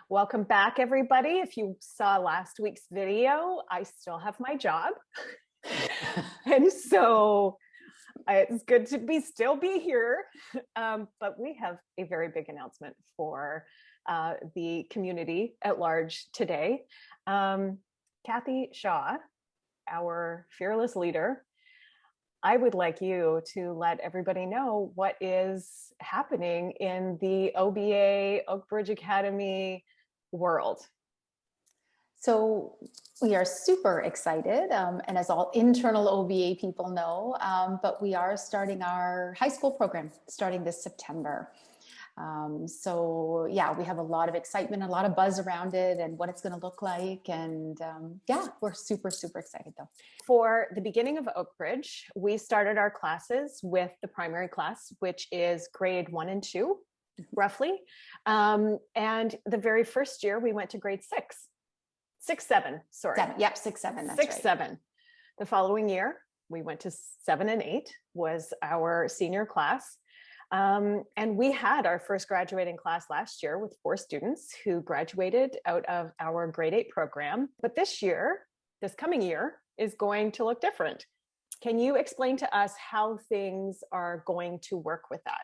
Welcome back, everybody. If you saw last week's video, I still have my job. And so it's good to still be here. But we have a very big announcement for the community at large today. Kathy Shaw, our fearless leader, I would like you to let everybody know what is happening in the OBA, Oakbridge Academy world. So we are super excited, and as all internal OBA people know, but we are starting our high school program starting this September. So yeah, we have a lot of excitement, a lot of buzz around it and what it's going to look like. And yeah, we're super, super excited though. For the beginning of Oakbridge, we started our classes with the primary class, which is grade 1 and 2, roughly. And the very first year we went to grade 7, sorry. 6, 7, that's 6, right. 7. The following year, we went to 7 and 8 was our senior class. And we had our first graduating class last year with 4 students who graduated out of our grade 8 program. But this coming year is going to look different. Can you explain to us how things are going to work with that?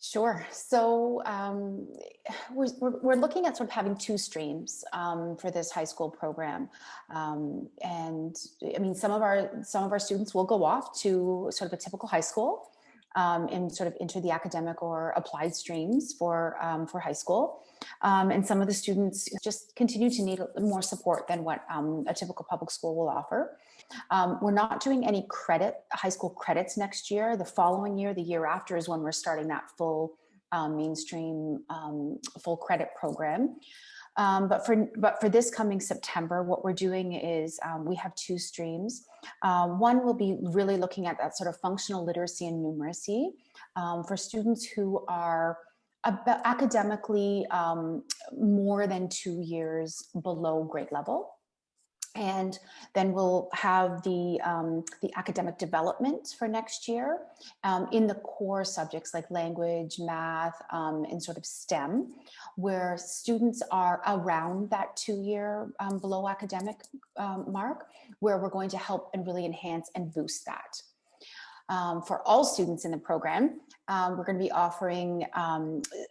Sure. So we're looking at sort of having 2 streams for this high school program, and I mean some of our students will go off to sort of a typical high school and sort of enter the academic or applied streams for high school, and some of the students just continue to need more support than what a typical public school will offer. We're not doing any high school credits next year. The following year, the year after, is when we're starting that full mainstream full credit program. But for this coming September, what we're doing is we have 2 streams. One will be really looking at that sort of functional literacy and numeracy for students who are academically more than 2 years below grade level. And then we'll have the academic development for next year in the core subjects like language, math, and sort of STEM, where students are around that 2-year below academic mark, where we're going to help and really enhance and boost that. For all students in the program, we're going to be offering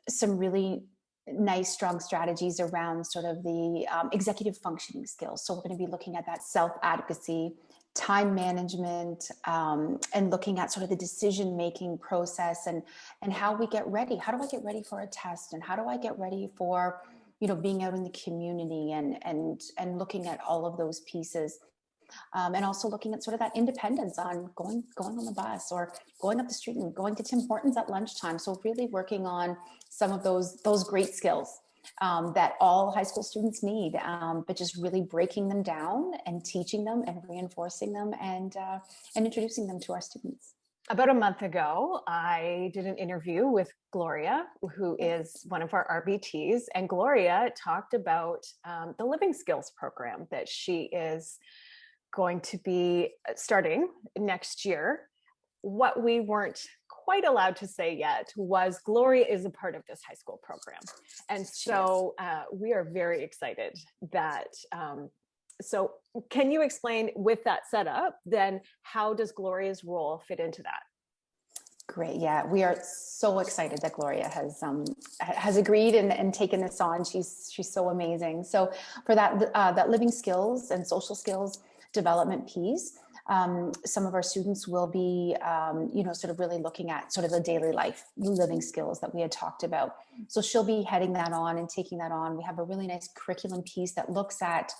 some really nice, strong strategies around sort of the executive functioning skills. So we're going to be looking at that self-advocacy, time management, and looking at sort of the decision-making process and how we get ready. How do I get ready for a test? And how do I get ready for, being out in the community and looking at all of those pieces. And also looking at sort of that independence on going on the bus or going up the street and going to Tim Hortons at lunchtime. So really working on some of those great skills that all high school students need, but just really breaking them down and teaching them and reinforcing them and introducing them to our students. About a month ago, I did an interview with Gloria, who is one of our RBTs, and Gloria talked about the Living Skills program that she is going to be starting next year. What we weren't quite allowed to say yet was Gloria is a part of this high school program. And so we are very excited that, so can you explain with that setup, then how does Gloria's role fit into that? Great. Yeah, we are so excited that Gloria has agreed and taken this on. She's so amazing. So for that living skills and social skills development piece, some of our students will be, sort of really looking at sort of the daily life living skills that we had talked about. So she'll be heading that on and taking that on. We have a really nice curriculum piece that looks at,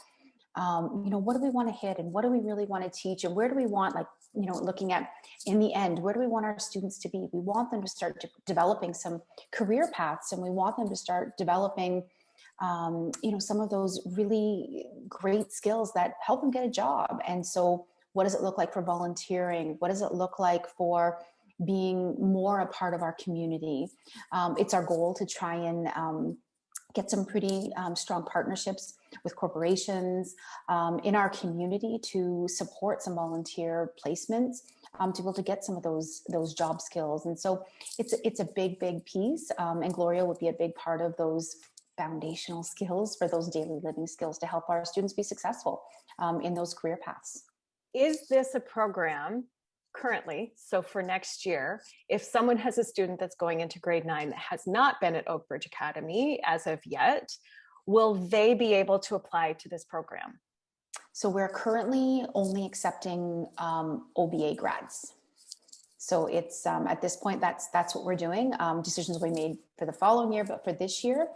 what do we want to hit and what do we really want to teach and where do we want, looking at in the end, where do we want our students to be? We want them to start developing some career paths, and we want them to start developing some of those really great skills that help them get a job. And so what does it look like for volunteering? What does it look like for being more a part of our community? It's our goal to try and get some pretty strong partnerships with corporations in our community to support some volunteer placements to be able to get some of those job skills. And so it's a big piece, and Gloria would be a big part of those foundational skills for those daily living skills to help our students be successful in those career paths. Is this a program currently, so for next year, if someone has a student that's going into grade 9 that has not been at Oakbridge Academy as of yet, will they be able to apply to this program? So we're currently only accepting OBA grads. So it's at this point, that's what we're doing. Decisions will be made for the following year, but for this year,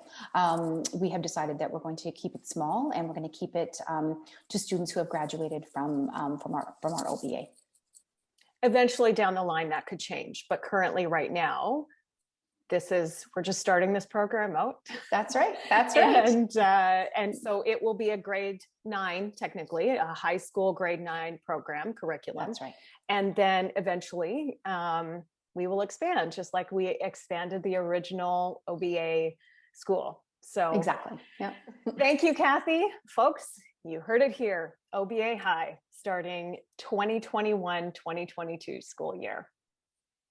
we have decided that we're going to keep it small, and we're going to keep it to students who have graduated from our OBA. Eventually down the line that could change, but currently right now, we're just starting this program out. That's right. That's right. And so it will be a grade 9, technically, a high school grade 9 program curriculum. That's right. And then eventually we will expand, just like we expanded the original OBA school. So exactly. Yeah. Thank you, Kathy. Folks, you heard it here. OBA High starting 2021-2022 school year.